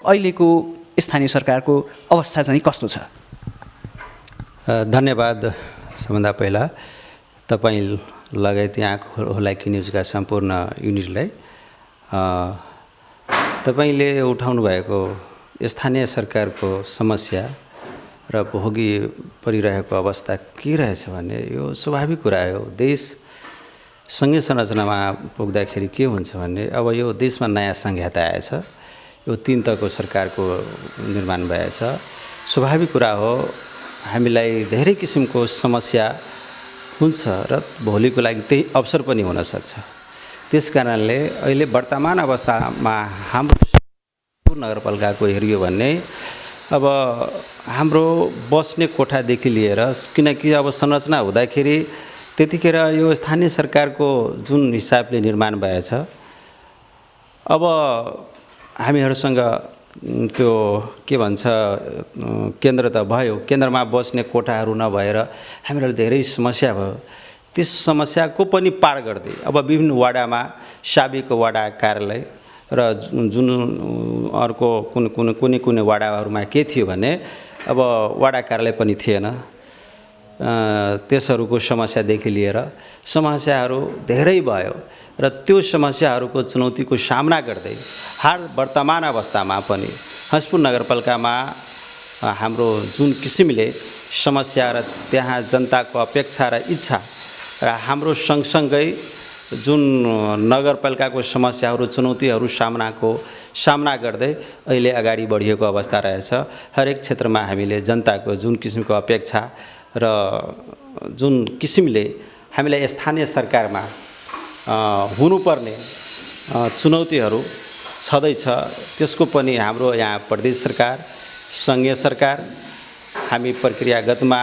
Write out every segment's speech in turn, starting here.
अहिलेको स्थानीय सरकारको अवस्था चाहिँ कस्तो छ? धन्यवाद। सबभन्दा पहिला तपाईँ लगायत यहाँको हुलाकी न्युजका सम्पूर्ण युनिटलाई तपाईँले उठाउनु भएको स्थानीय सरकारको समस्या र भोगी परिरहेको अवस्था के रहेछ भने यो स्वाभाविक कुरा हो। देश सँगै संरचनामा पुग्दाखेरि के हुन्छ भने अब यो देशमा नयाँ संहिता आएछ, यो 3 तहको सरकारको निर्माण भएछ। स्वाभाविक कुरा हो, हामीलाई धेरै किसिमको समस्या हुन्छ र भोलिको लागि त्यही अवसर पनि हुन सक्छ। त्यस कारणले अहिले वर्तमान अवस्थामा हाम्रो नगरपालिकाको हेरियो भने अब हाम्रो बस्ने कोठादेखि लिएर, किनकि अब संरचना हुँदाखेरि त्यतिखेर यो स्थानीय सरकारको जुन हिसाबले निर्माण भएछ, अब हामीहरूसँग त्यो के भन्छ केन्द्र त भयो, केन्द्रमा बस्ने कोठाहरू नभएर हामीलाई धेरै समस्या भयो। त्यस समस्याको पनि पार गर्दै अब विभिन्न वाडामा साबिक वाडा कार्यालय र जुन अर्को कुनै वाडाहरूमा के थियो भने अब वाडा कार्यालय पनि थिएन। त्यसहरूको समस्यादेखि लिएर समस्याहरू धेरै भयो र त्यो समस्याहरूको चुनौतीको सामना गर्दै हाल वर्तमान अवस्थामा पनि हस्पुर नगरपालिकामा हाम्रो जुन किसिमले समस्या र त्यहाँ जनताको अपेक्षा र इच्छा र हाम्रो सँगसँगै जुन नगरपालिकाको समस्याहरू चुनौतीहरू सामना गर्दै अहिले अगाडि बढिएको अवस्था रहेछ। हरेक क्षेत्रमा हामीले जनताको जुन किसिमको अपेक्षा र जुन किसिमले हामीलाई स्थानीय सरकारमा हुनुपर्ने चुनौतीहरू छँदैछ, त्यसको पनि हाम्रो यहाँ प्रदेश सरकार, सङ्घीय सरकार हामी प्रक्रियागतमा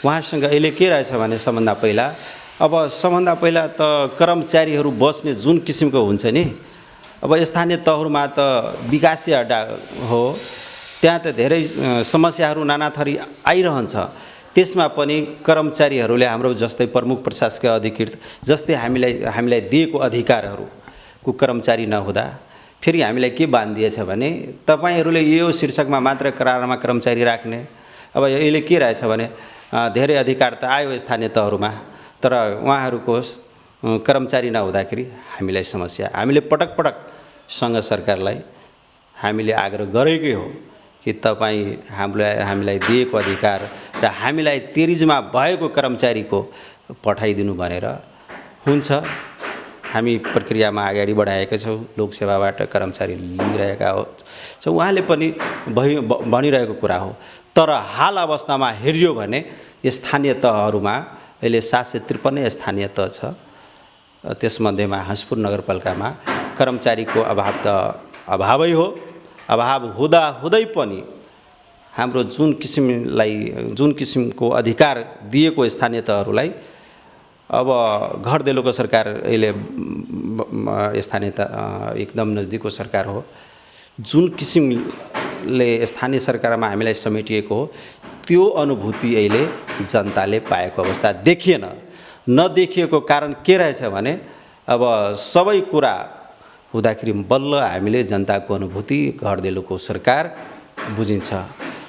उहाँसँग अहिले के रहेछ भने सबभन्दा पहिला त कर्मचारीहरू बस्ने जुन किसिमको हुन्छ नि, अब स्थानीय तहहरूमा त विकासीय अड्डा हो, त्यहाँ त धेरै समस्याहरू नाना थरी आइरहन्छ। त्यसमा पनि कर्मचारीहरूले हाम्रो जस्तै प्रमुख प्रशासकीय अधिकृत जस्तै हामीलाई दिएको अधिकारहरूको कर्मचारी नहुँदा फेरि हामीलाई के बाँधिएछ भने तपाईहरूले यो शीर्षकमा मात्र करारमा कर्मचारी राख्ने। अब अहिले के रहेछ भने धेरै अधिकार त आयो स्थानीय तहहरूमा, तर उहाँहरूको कर्मचारी नहुँदाखेरि हामीलाई समस्या। हामीले पटक सङ्घ सरकारलाई हामीले आग्रह गरेकै हो कि तपाईँ हामीलाई दिएको अधिकार र हामीलाई तेरिजमा भएको कर्मचारीको पठाइदिनु भनेर हुन्छ। हामी प्रक्रियामा अगाडि बढाएका छौँ, लोकसेवाबाट कर्मचारी लिइरहेका हो। उहाँले पनि भनिरहेको कुरा हो। तर हाल अवस्थामा हेरियो भने स्थानीय तहहरूमा अहिले 753 स्थानीय तह छ। त्यसमध्येमा हस्पुर नगरपालिकामा कर्मचारीको अभाव त अभावै हो। अभाव हुँदै पनि हाम्रो जुन किसिमको अधिकार दिएको स्थानीय तहहरूलाई अब घर देलोको सरकार अहिले स्थानीय एकदम नजिकको सरकार हो। जुन किसिमले स्थानीय सरकारमा हामीलाई समेटिएको हो, त्यो अनुभूति अहिले जनताले पाएको अवस्था देखिएन। नदेखिएको कारण के रहेछ भने अब सबै कुरा हुँदाखेरि बल्ल हामीले जनताको अनुभूति घर देलोको सरकार बुझिन्छ।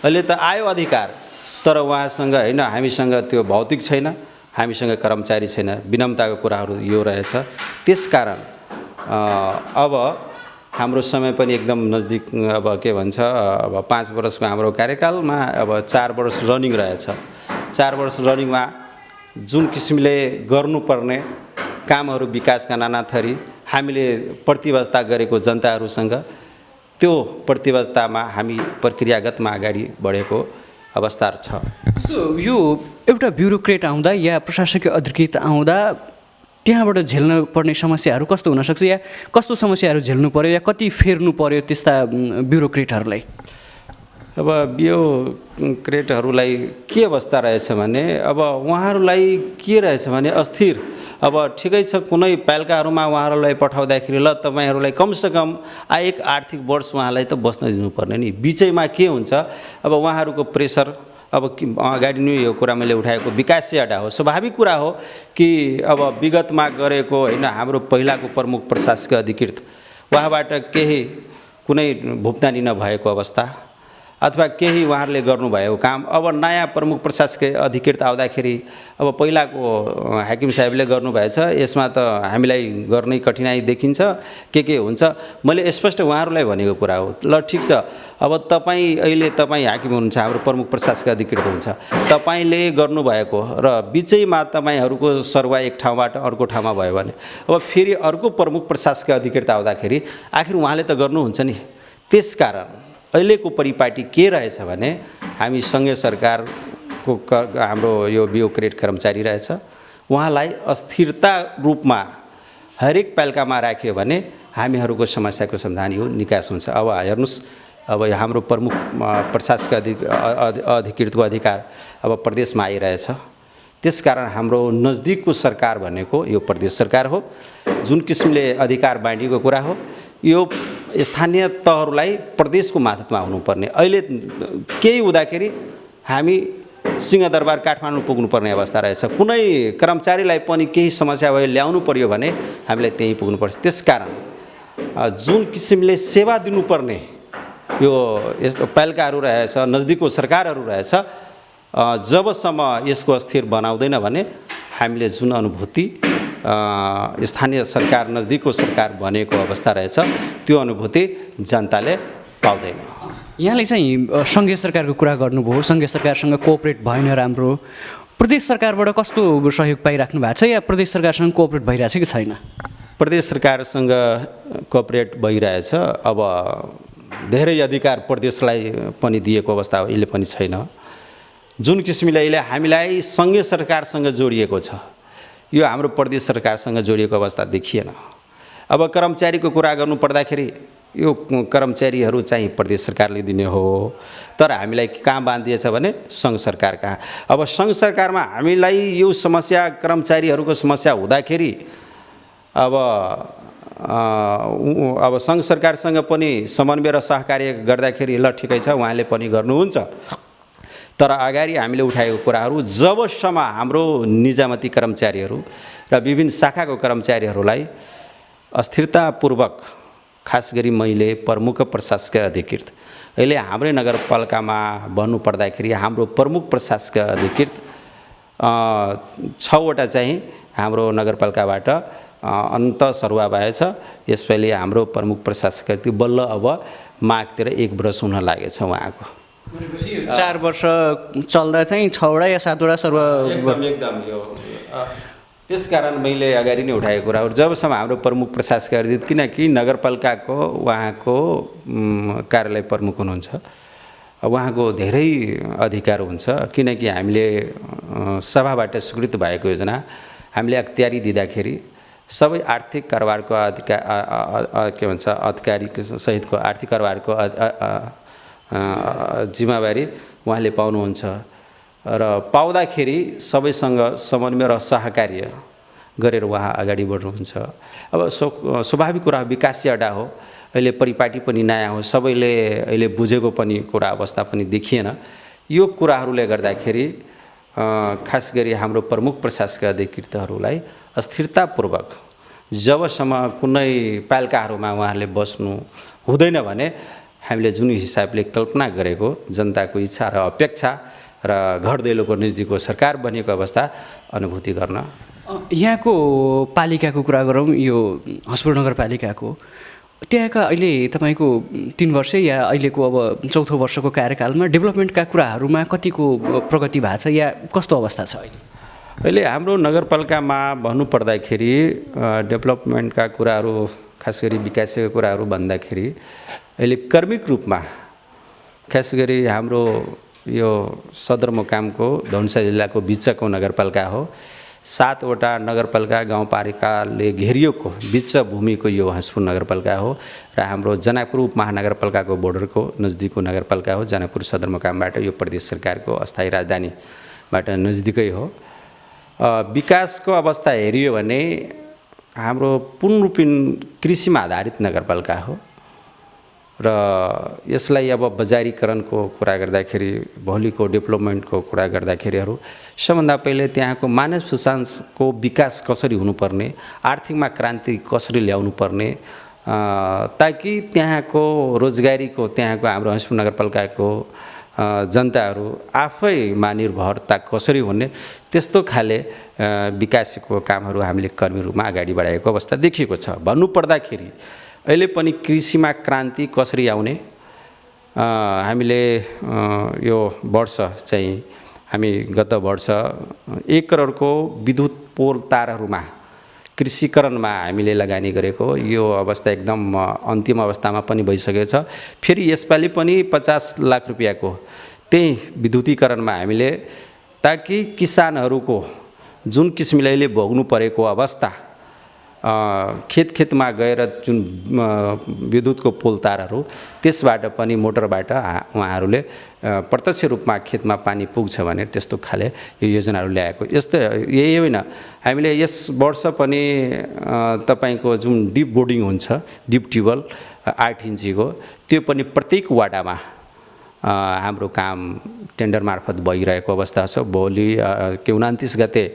अहिले त आयो अधिकार, तर उहाँसँग होइन, हामीसँग त्यो भौतिक छैन, हामीसँग कर्मचारी छैन। विनम्रताको कुराहरू यो रहेछ। त्यसकारण अब हाम्रो समय पनि एकदम नजिक, अब के भन्छ, अब 5 वर्षको हाम्रो कार्यकालमा अब 4 वर्ष रनिङ रहेछ। 4 वर्ष रनिङमा जुन किसिमले गर्नुपर्ने कामहरू विकासका नाना थरी हामीले प्रतिबद्धता गरेको जनताहरूसँग, त्यो प्रतिबद्धतामा हामी प्रक्रियागतमा अगाडि बढेको अवस्था छ। सो यो एउटा ब्युरोक्रेट आउँदा या प्रशासकीय अधिकृत आउँदा त्यहाँबाट झेल्न पर्ने समस्याहरू कस्तो हुनसक्छ, या कस्तो समस्याहरू झेल्नु पर्यो, या कति फेर्नु पर्यो त्यस्ता ब्युरोक्रेटहरूलाई? अब ब्युरोक्रेटहरूलाई के अवस्था रहेछ भने अब उहाँहरूलाई के रहेछ भने अस्थिर। अब ठिकै छ, कुनै पालिकाहरूमा उहाँहरूलाई पठाउँदाखेरि ल तपाईँहरूलाई कमसेकम एक आर्थिक वर्ष उहाँलाई त बस्न दिनुपर्ने नि। बिचैमा के हुन्छ, अब उहाँहरूको प्रेसर, अब अगाडि नै यो कुरा मैले उठाएको विकासीय अड्डा हो। स्वाभाविक कुरा हो कि अब विगतमा गरेको होइन, हाम्रो पहिलाको प्रमुख प्रशासकीय अधिकृत उहाँबाट केही कुनै भुक्तानी नभएको अवस्था अथवा केही उहाँहरूले गर्नुभएको काम अब नयाँ प्रमुख प्रशासकीय अधिकृत आउँदाखेरि अब पहिलाको हाकिम साहेबले गर्नुभएछ, यसमा त हामीलाई गर्नै कठिनाइ देखिन्छ, के हुन्छ। मैले स्पष्ट उहाँहरूलाई भनेको कुरा हो, ल ठिक छ, अब अहिले तपाईँ हाकिम हुनुहुन्छ, हाम्रो प्रमुख प्रशासकीय अधिकृत हुन्छ, तपाईँले गर्नुभएको र बिचैमा तपाईँहरूको सरुवा एक ठाउँबाट अर्को ठाउँमा भयो भने अब फेरि अर्को प्रमुख प्रशासकीय अधिकृत आउँदाखेरि आखिर उहाँले त गर्नुहुन्छ नि। त्यसकारण अहिलेको परिपाटी के रहेछ भने हामी सङ्घीय सरकारको हाम्रो यो ब्युरोक्रेट कर्मचारी रहेछ, उहाँलाई अस्थिरता रूपमा हरेक पालिकामा राख्यो भने हामीहरूको समस्याको समाधान यो निकास हुन्छ। अब हेर्नुहोस्, अब हाम्रो प्रमुख प्रशासकीय अधिकृतको अधिकार अब प्रदेशमा आइरहेछ, त्यसकारण हाम्रो नजदिकको सरकार भनेको यो प्रदेश सरकार हो। जुन किसिमले अधिकार बाँडिएको कुरा हो, यो स्थानीय तहहरूलाई प्रदेशको मातहतमा हुनुपर्ने। अहिले केही हुँदाखेरि हामी सिंहदरबार काठमाडौँ पुग्नुपर्ने अवस्था रहेछ। कुनै कर्मचारीलाई पनि केही समस्या भयो ल्याउनु पर्यो भने हामीलाई त्यहीँ पुग्नुपर्छ। त्यसकारण जुन किसिमले सेवा दिनुपर्ने यो यस्तो पालिकाहरू रहेछ, नजदिकको सरकारहरू रहेछ, जबसम्म यसको अस्थिर बनाउँदैन भने हामीले जुन अनुभूति स्थानीय सरकार नजदिकको सरकार बनेको अवस्था रहेछ त्यो अनुभूति जनताले पाउँदैन। यहाँले चाहिँ सङ्घीय सरकारको कुरा गर्नुभयो, सङ्घीय सरकारसँग कोअपरेट भएन राम्रो। प्रदेश सरकारबाट कस्तो सहयोग पाइराख्नु भएको छ या प्रदेश सरकारसँग कोअपरेट भइरहेछ कि छैन? प्रदेश सरकारसँग कोअपरेट भइरहेछ। अब धेरै अधिकार प्रदेशलाई पनि दिएको अवस्था अहिले पनि छैन। जुन किसिमले अहिले हामीलाई सङ्घीय सरकारसँग जोडिएको छ, यो हाम्रो प्रदेश सरकारसँग जोडिएको अवस्था देखिएन। अब कर्मचारीको कुरा गर्नु पर्दाखेरि यो कर्मचारीहरू चाहिँ प्रदेश सरकारले दिने हो, तर हामीलाई कहाँ बाँधिएछ भने सङ्घ सरकार कहाँ। अब सङ्घ सरकारमा हामीलाई यो समस्या कर्मचारीहरूको समस्या हुँदाखेरि अब सङ्घ सरकारसँग पनि समन्वय र सहकार्य गर्दाखेरि ल ठिकै छ, उहाँले पनि गर्नुहुन्छ। तर अगाडि हामीले उठाएको कुराहरू जबसम्म हाम्रो निजामती कर्मचारीहरू र विभिन्न शाखाको कर्मचारीहरूलाई अस्थिरतापूर्वक, खास गरी मैले प्रमुख प्रशासकीय अधिकृत अहिले हाम्रै नगरपालिकामा भन्नुपर्दाखेरि हाम्रो प्रमुख प्रशासकीय अधिकृत 6वटा चाहिँ हाम्रो नगरपालिकाबाट अन्त सरुवा भएछ। यसपालि हाम्रो प्रमुख प्रशासकीय अधिकृत बल्ल अब मागतिर 1 वर्ष हुन लागेछ उहाँको। 4 वर्ष चल्दा चाहिँ 6वटा या 7वटा सरुवा एकदम यो। त्यसकारण मैले अगाडि नै उठाएको कुरा हो, जबसम्म हाम्रो प्रमुख प्रशासकीय अधिकृत, किनकि नगरपालिकाको उहाँको कार्यालय प्रमुख हुनुहुन्छ, उहाँको धेरै अधिकार हुन्छ। किनकि हामीले सभाबाट स्वीकृत भएको योजना हामीले अख्तियारी दिँदाखेरि सबै आर्थिक कारोबारको के भन्छ अधिकारीको सहितको आर्थिक कारोबारको जिम्मेवारी उहाँले पाउनुहुन्छ र पाउँदाखेरि सबैसँग समन्वय र सहकार्य गरेर उहाँ अगाडि बढ्नुहुन्छ। अब स्वाभाविक कुरा, विकासीय अड्डा हो, अहिले परिपाटी पनि नयाँ हो, सबैले अहिले बुझेको पनि कुरा अवस्था पनि देखिएन। यो कुराहरूले गर्दाखेरि खास गरी हाम्रो प्रमुख प्रशासकीय अधिकृतहरूलाई अस्थिरतापूर्वक जबसम्म कुनै पालिकाहरूमा उहाँहरूले बस्नु हुँदैन भने हामीले जुन हिसाबले कल्पना गरेको जनताको इच्छा र अपेक्षा र घर दैलोको नजिकको सरकार बनेको अवस्था अनुभूति गर्न। यहाँको पालिकाको कुरा गरौँ, यो हस्पिटल नगरपालिकाको, त्यहाँका अहिले तपाईँको 3 वर्ष या अहिलेको अब 4थो वर्षको कार्यकालमा डेभलपमेन्टका कुराहरूमा कतिको प्रगति भएको छ या कस्तो अवस्था छ अहिले? अहिले हाम्रो नगरपालिकामा भन्नुपर्दाखेरि डेभलपमेन्टका कुराहरू, खास गरी विकासका कुराहरू भन्दाखेरि अहिले क्रमिक रूपमा खास गरी हाम्रो यो सदरमुकामको धनुषा जिल्लाको बिचको नगरपालिका हो। 7वटा नगरपालिका गाउँपालिकाले घेरिएको बिच भूमिको यो हस्पिटल नगरपालिका हो र हाम्रो जनकपुर उपमहानगरपालिकाको बोर्डरको नजिकको नगरपालिका हो। जनकपुर सदरमुकामबाट यो प्रदेश सरकारको अस्थायी राजधानीबाट नजिकै हो। विकासको अवस्था हेरियो भने हाम्रो पूर्ण रूपी कृषिमा आधारित नगरपालिका हो र यसलाई अब बजारीकरणको कुरा गर्दाखेरि, भोलिको डेभलपमेन्टको कुरा गर्दाखेरिहरू सबभन्दा पहिले त्यहाँको मानव सुशासनको विकास कसरी हुनुपर्ने, आर्थिकमा क्रान्ति कसरी ल्याउनु पर्ने ताकि त्यहाँको रोजगारीको त्यहाँको हाम्रो हंसपुर नगरपालिकाको जनताहरू आफैमा निर्भरता कसरी हुने त्यस्तो खाले विकासको कामहरू हामीले कर्मी रूपमा अगाडि बढाएको अवस्था देखिएको छ। भन्नुपर्दाखेरि अहिले पनि कृषिमा क्रान्ति कसरी आउने हामीले यो वर्ष चाहिँ हामी गत वर्ष 1 करोडको विद्युत पोल तारहरूमा कृषिकरणमा हामीले लगानी गरेको यो अवस्था एकदम अन्तिम अवस्थामा पनि भइसकेको छ। फेरि यसपालि पनि 50 लाख रुपैयाँको त्यही विद्युतीकरणमा हामीले ताकि किसानहरूको जुन किसिमले अहिले भोग्नु परेको अवस्था खेतमा गएर जुन विद्युतको पोल तारहरू त्यसबाट पनि मोटरबाट उहाँहरूले प्रत्यक्ष रूपमा खेतमा पानी पुग्छ भनेर त्यस्तो खाले यो योजनाहरू ल्याएको। यस्तो यही होइन, हामीले यस वर्ष पनि तपाईको जुन डिप बोर्डिङ हुन्छ डिप ट्युबवेल 8 इन्चीको त्यो पनि प्रत्येक वाडामा हाम्रो काम टेन्डर मार्फत भइरहेको अवस्था छ। भोलि 29 गते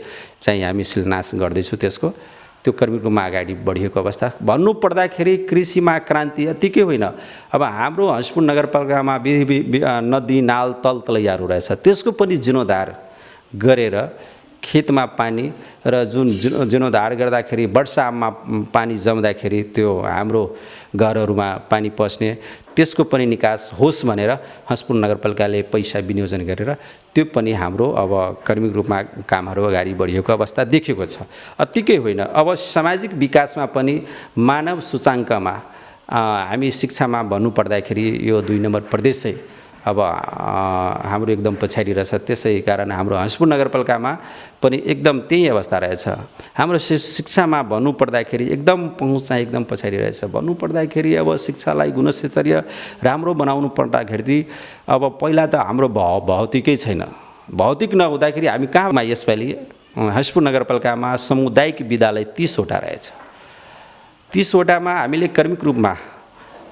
चाहिँ हामी शिलान्यास गर्दैछौँ त्यसको। त्यो कर्मी रूपमा अगाडि बढिएको अवस्था। भन्नुपर्दाखेरि कृषिमा क्रान्ति यतिकै होइन, अब हाम्रो हंसपुर नगरपालिकामा नदी नाल तलतलैयाहरू रहेछ त्यसको पनि जीर्णोद्धार गरेर खेतमा पानी र जुन जीर्णोद्धार गर्दाखेरि वर्षामा पानी जम्दाखेरि त्यो हाम्रो घरहरूमा पानी पस्ने त्यसको पनि निकास होस् भनेर हंसपुर नगरपालिकाले पैसा विनियोजन गरेर त्यो पनि हाम्रो अब कर्मी रूपमा कामहरू अगाडि बढिएको अवस्था देखिएको छ। अतिकै होइन, अब सामाजिक विकासमा पनि मानव सूचाङ्कमा हामी शिक्षामा भन्नुपर्दाखेरि यो 2 नम्बर प्रदेशै अब हाम्रो एकदम पछाडि रहेछ। त्यसै कारण हाम्रो हंसपुर नगरपालिकामा पनि एकदम त्यही अवस्था रहेछ। हाम्रो शिक्षामा भन्नुपर्दाखेरि एकदम पहुँच चाहिँ एकदम पछाडि रहेछ। भन्नुपर्दाखेरि अब शिक्षालाई गुणस्तरीय राम्रो बनाउनु पर्दाखेरि अब पहिला त हाम्रो भौतिकै छैन। भौतिक नहुँदाखेरि हामी कहाँमा यसपालि हंसपुर नगरपालिकामा सामुदायिक विद्यालय 30 वटा रहेछ। 30 वटामा हामीले कर्मिक रूपमा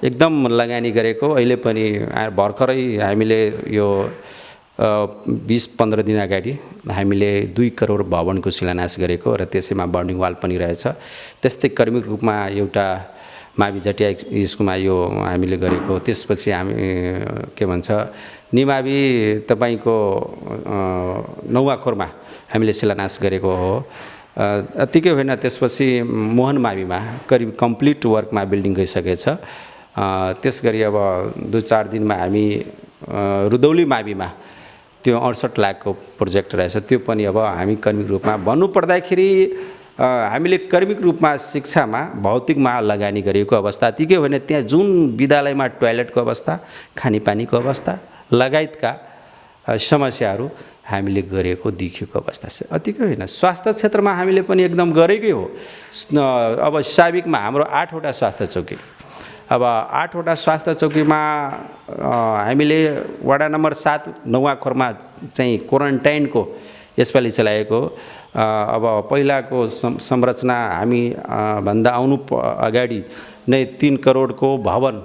एकदम लगानी गरेको। अहिले पनि भर्खरै हामीले यो 20-15 दिन अगाडि हामीले 2 करोड भवनको शिलान्यास गरेको र त्यसैमा बर्निङ वाल पनि रहेछ। त्यस्तै कर्मिक रूपमा एउटा मावि जटिया स्कुलमा यो हामीले गरेको। त्यसपछि हामी के भन्छ निमावि तपाईको नौवाखोरमा हामीले शिलान्यास गरेको हो। अतिकै होइन, त्यसपछि मोहन माविमा करिब कम्प्लिट वर्कमा बिल्डिङ गइसकेछ। त्यस गरी अब 2-4 दिनमा हामी रुदौली माविमा त्यो 68 लाखको प्रोजेक्ट रहेछ। त्यो पनि अब हामी कर्मिक रूपमा भन्नुपर्दाखेरि हामीले कर्मिक रूपमा शिक्षामा भौतिकमा लगानी गरेको अवस्था। त्यतिकै होइन, त्यहाँ जुन विद्यालयमा टोयलेटको अवस्था खानेपानीको अवस्था लगायतका समस्याहरू हामीले गरेको देखिएको अवस्था छ। अतिकै होइन, स्वास्थ्य क्षेत्रमा हामीले पनि एकदम गरेकै हो। अब साबिकमा हाम्रो 8 वटा स्वास्थ्य चौकी, अब 8 वटा स्वास्थ्य चौकीमा हामीले वडा नम्बर 7 नौवाखोरमा चाहिँ क्वारेन्टाइनको यसपालि चलाएको। अब पहिलाको संरचना हामी भन्दा आउनु अगाडि नै 3 करोडको भवन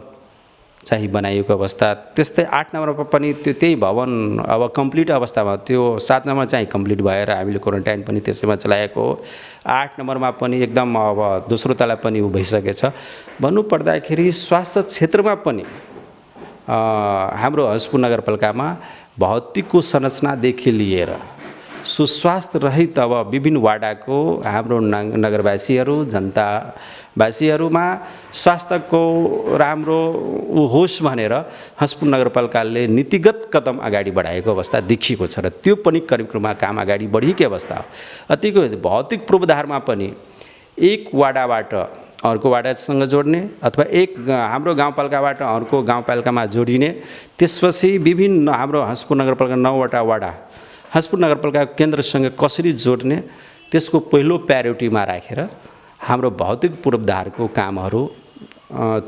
चाहिँ बनाइएको अवस्था। त्यस्तै 8 नम्बरमा पनि त्यही भवन अब कम्प्लिट अवस्थामा, त्यो 7 नम्बर चाहिँ कम्प्लिट भएर हामीले क्वारेन्टाइन पनि त्यसैमा चलाएको। 8 नम्बरमा पनि एकदम अब दोस्रो तला पनि भइसकेछ। भन्नुपर्दाखेरि स्वास्थ्य क्षेत्रमा पनि हाम्रो हंसपुर नगरपालिकामा भौतिकको संरचनादेखि लिएर सुस्वास्थ्य रहित अब विभिन्न वाडाको हाम्रो नगरवासीहरू जनतावासीहरूमा स्वास्थ्यको राम्रो होस् भनेर हंसपुर नगरपालिकाले नीतिगत कदम अगाडि बढाएको अवस्था देखिएको छ र त्यो पनि कर्ममा काम अगाडि बढेकै अवस्था हो। अतिको भौतिक पूर्वाधारमा पनि एक वाडाबाट अर्को वाडासँग जोड्ने अथवा एक हाम्रो गाउँपालिकाबाट अर्को गाउँपालिकामा जोडिने, त्यसपछि विभिन्न हाम्रो हंसपुर नगरपालिका 9 वटा वाडा हंसपुर नगरपालिका केन्द्रसँग कसरी जोड्ने त्यसको पहिलो प्रायोरिटीमा राखेर हाम्रो भौतिक पूर्वाधारको कामहरू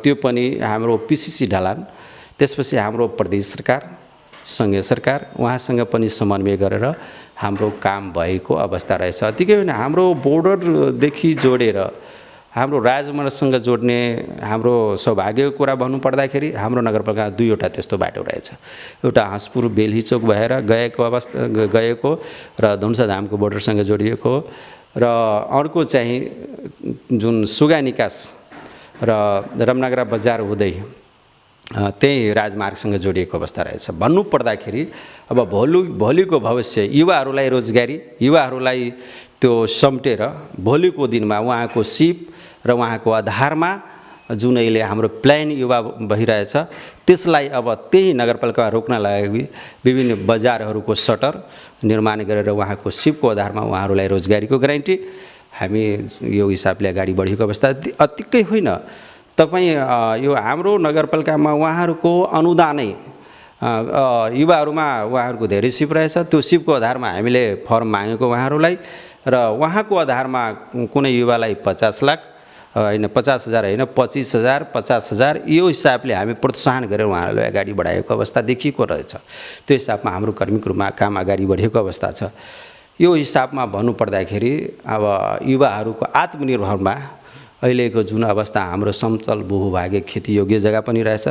त्यो पनि हाम्रो पिसिसी ढलान, त्यसपछि हाम्रो प्रदेश सरकार सङ्घीय सरकार उहाँसँग पनि समन्वय गरेर हाम्रो काम भएको अवस्था रहेछ। अतिकै होइन, हाम्रो बोर्डरदेखि जोडेर हाम्रो राजमार्गसँग जोड्ने हाम्रो सौभाग्यको कुरा भन्नुपर्दाखेरि हाम्रो नगरपालिका 2 वटा त्यस्तो बाटो रहेछ। एउटा हंसपुर बेलही चोक भएर गएको र धनुषाधामको बोर्डरसँग जोडिएको र अर्को चाहिँ जुन सुगा निकास र रमनगरा बजार हुँदै त्यही राजमार्गसँग जोडिएको अवस्था रहेछ। भन्नुपर्दाखेरि अब भोलिको भविष्य युवाहरूलाई रोजगारी, युवाहरूलाई त्यो सम्टेर भोलिको दिनमा उहाँको सिप र उहाँको आधारमा जुन अहिले हाम्रो प्लान युवा भइरहेछ त्यसलाई अब त्यही नगरपालिकामा रोक्न लागि विभिन्न बजारहरूको सटर निर्माण गरेर उहाँको सिपको आधारमा उहाँहरूलाई रोजगारीको ग्यारेन्टी हामी यो हिसाबले अगाडि बढेको अवस्था अतिकै होइन। तपाईँ यो हाम्रो नगरपालिकामा उहाँहरूको अनुदानै युवाहरूमा उहाँहरूको धेरै सिप रहेछ। त्यो सिपको आधारमा हामीले फर्म मागेको उहाँहरूलाई र उहाँको आधारमा कुनै युवालाई 50 लाख होइन 50,000 होइन 25,000 50,000 यो हिसाबले हामी प्रोत्साहन गरेर उहाँहरूलाई अगाडि बढाएको अवस्था देखिएको रहेछ। त्यो हिसाबमा हाम्रो कर्मिक रूपमा काम अगाडि बढेको अवस्था छ। यो हिसाबमा भन्नुपर्दाखेरि अब युवाहरूको आत्मनिर्भरमा अहिलेको जुन अवस्था हाम्रो समतल भूभागे खेतीयोग्य जग्गा पनि रहेछ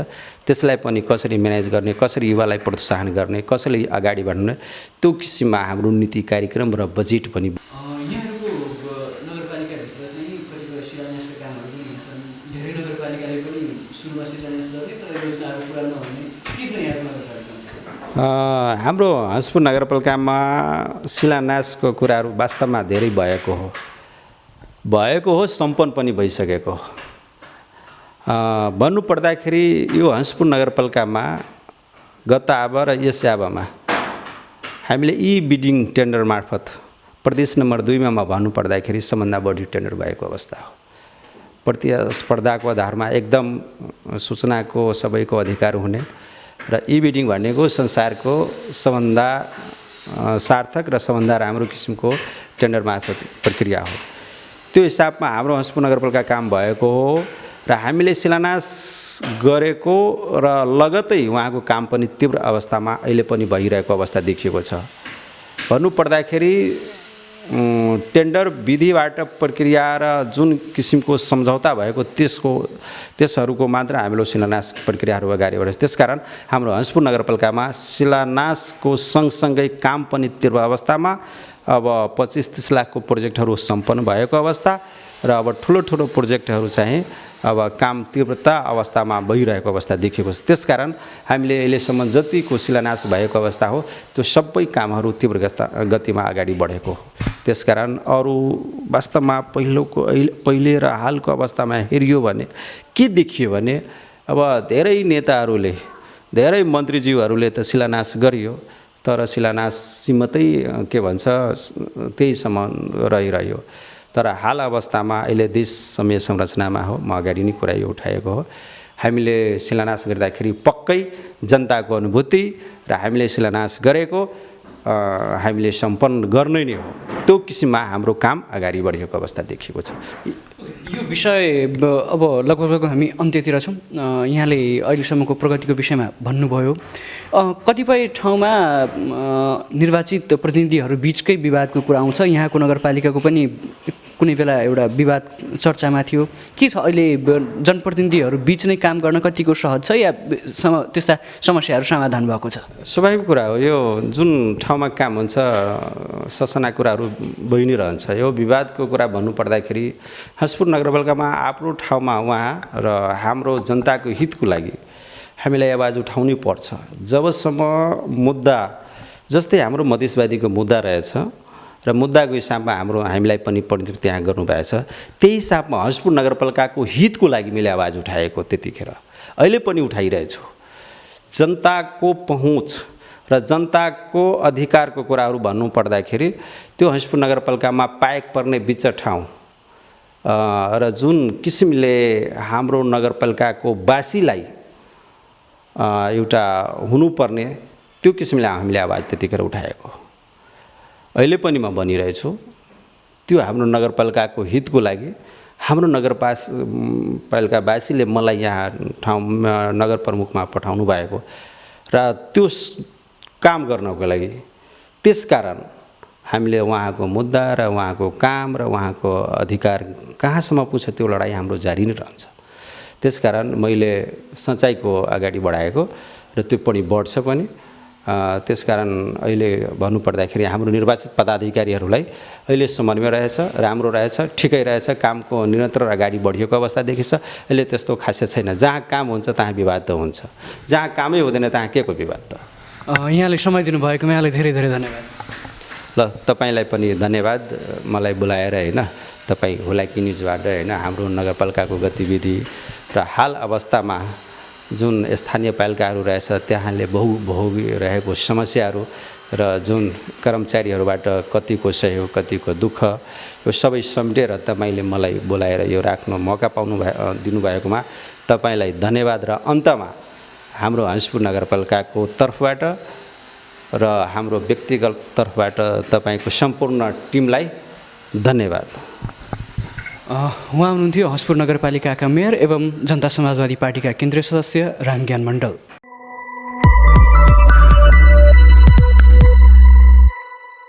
त्यसलाई पनि कसरी म्यानेज गर्ने, कसरी युवालाई प्रोत्साहन गर्ने, कसरी अगाडि बढाउने त्यो किसिममा हाम्रो नीति कार्यक्रम र बजेट पनि यहाँहरूको नगरपालिकाभित्र चाहिँ कतिपय शिलान्यासका कामहरू पनि हुन्छन्। धेरै नगरपालिकाले पनि सुरुमा शिलान्यास गर्ने तर योजनाहरू पुरा नहुने के छ यहाँको नगरपालिकामा? हाम्रो हंसपुर नगरपालिकामा शिलान्यासको कुराहरू वास्तवमा धेरै भएको हो, सम्पन्न पनि भइसकेको हो। भन्नुपर्दाखेरि यो हंसपुर नगरपालिकामा गत आब र यस आबमा हामीले बिडिङ टेन्डर मार्फत प्रदेश नम्बर 2 मा भन्नुपर्दाखेरि सबभन्दा बढी टेन्डर भएको अवस्था हो। प्रतिस्पर्धाको आधारमा एकदम सूचनाको सबैको अधिकार हुने र बिडिङ भनेको संसारको सबभन्दा सार्थक र सबभन्दा राम्रो किसिमको टेन्डर मार्फत प्रक्रिया हो। त्यो हिसाबमा हाम्रो हंसपुर नगरपालिका काम भएको हो र हामीले शिलान्यास गरेको र लगतै उहाँको काम पनि तीव्र अवस्थामा अहिले पनि भइरहेको अवस्था देखिएको छ। भन्नुपर्दाखेरि टेन्डर विधिबाट प्रक्रिया र जुन किसिमको सम्झौता भएको त्यसहरूको मात्र हाम्रो शिलान्यास प्रक्रियाहरू अगाडि बढेको छ। त्यसकारण हाम्रो हंसपुर नगरपालिकामा शिलान्यासको सँगसँगै काम पनि तीव्र अवस्थामा अब 25-30 लाखको प्रोजेक्टहरू सम्पन्न भएको अवस्था र अब ठुलो प्रोजेक्टहरू चाहिँ अब काम तीव्रता अवस्थामा भइरहेको अवस्था देखिएको छ। त्यसकारण हामीले अहिलेसम्म जतिको शिलान्यास भएको अवस्था हो त्यो सबै कामहरू तीव्र गतिमा अगाडि बढेको हो। त्यसकारण अरू वास्तवमा पहिले र हालको अवस्थामा हेरियो भने के देखियो भने अब धेरै नेताहरूले धेरै मन्त्रीज्यूहरूले त शिलान्यास गरियो तर शिलान्यास सीमितै के भन्छ त्यहीसम्म रहिरह्यो। तर हाल अवस्थामा अहिले देश समय संरचनामा हो, म अगाडि नै कुरा यो उठाएको हो। हामीले शिलान्यास गर्दाखेरि पक्कै जनताको अनुभूति र हामीले शिलान्यास गरेको हामीले सम्पन्न गर्ने नै हो। त्यो किसिममा हाम्रो काम अगाडि बढेको अवस्था देखिएको छ। यो विषय अब लगभग हामी अन्त्यतिर छौँ। यहाँले अहिलेसम्मको प्रगतिको विषयमा भन्नुभयो। कतिपय ठाउँमा निर्वाचित प्रतिनिधिहरू बिचकै विवादको कुरा आउँछ। यहाँको नगरपालिकाको पनि कुनै बेला एउटा विवाद चर्चामा थियो। के छ अहिले जनप्रतिनिधिहरू बिच नै काम गर्न कतिको सहज छ या त्यस्ता समस्याहरू समाधान भएको छ? स्वाभाविक कुरा हो। यो जुन ठाउँमा काम हुन्छ ससना कुराहरू भइ नै रहन्छ। यो विवादको कुरा भन्नुपर्दाखेरि हंसपुर नगरपालिकामा आफ्नो ठाउँमा उहाँ र हाम्रो जनताको हितको लागि हामीलाई आवाज उठाउनै पर्छ। जबसम्म मुद्दा जस्तै हाम्रो मधेसवादीको मुद्दा रहेछ र मुद्दाको हिसाबमा हामीलाई पनि प्रतिनिधित्व त्यहाँ गर्नुभएछ, त्यही हिसाबमा हंसपुर नगरपालिकाको हितको लागि मैले आवाज उठाएको त्यतिखेर अहिले पनि उठाइरहेछु। जनताको पहुँच र जनताको अधिकारको कुराहरू भन्नुपर्दाखेरि त्यो हंसपुर नगरपालिकामा पाएक पर्ने बिच ठाउँ र जुन किसिमले हाम्रो नगरपालिकाको वासीलाई एउटा हुनुपर्ने त्यो किसिमले हामीले आवाज त्यतिखेर उठाएको हो। अहिले पनि म भनिरहेछु त्यो हाम्रो नगरपालिकाको हितको लागि हाम्रो नगरपालिकावासीले मलाई यहाँ नगर प्रमुखमा पठाउनु भएको र त्यो काम गर्नको लागि। त्यसकारण हामीले उहाँको मुद्दा र उहाँको काम र उहाँको अधिकार कहाँसम्म पुग्छ त्यो लडाइँ हाम्रो जारी नै रहन्छ। त्यसकारण मैले सच्चाइको अगाडि बढाएको र त्यो पनि बढ्छ पनि त्यसकारण अहिले भन्नुपर्दाखेरि हाम्रो निर्वाचित पदाधिकारीहरूलाई अहिले समन्वय रहेछ, राम्रो रहेछ, ठिकै रहेछ, कामको निरन्तर अगाडि बढिएको अवस्था देखिन्छ। अहिले त्यस्तो खासियत छैन, जहाँ काम हुन्छ तहाँ विवाद त हुन्छ, जहाँ कामै हुँदैन तहाँ के को विवाद त। यहाँले समय दिनुभएकोमा यहाँलाई धेरै धेरै धन्यवाद। ल तपाईँलाई पनि धन्यवाद मलाई बोलाएर होइन, तपाईँ हुलाकी न्युजबाट होइन हाम्रो नगरपालिकाको गतिविधि र हाल अवस्थामा जुन स्थानीय पालिकाहरू रहेछ त्यहाँले बहुभोगी रहेको समस्याहरू र जुन कर्मचारीहरूबाट कतिको सहयोग कतिको दुःख यो सबै समेटेर तपाईँले मलाई बोलाएर यो राख्न मौका दिनुभएकोमा तपाईँलाई धन्यवाद। र अन्तमा हाम्रो हंसपुर नगरपालिकाको तर्फबाट र हाम्रो व्यक्तिगत तर्फबाट तपाईँको सम्पूर्ण टिमलाई धन्यवाद। उहाँ हुनुहुन्थ्यो हंसपुर नगरपालिकाका मेयर एवं जनता समाजवादी पार्टीका केन्द्रीय सदस्य रामज्ञान मण्डल।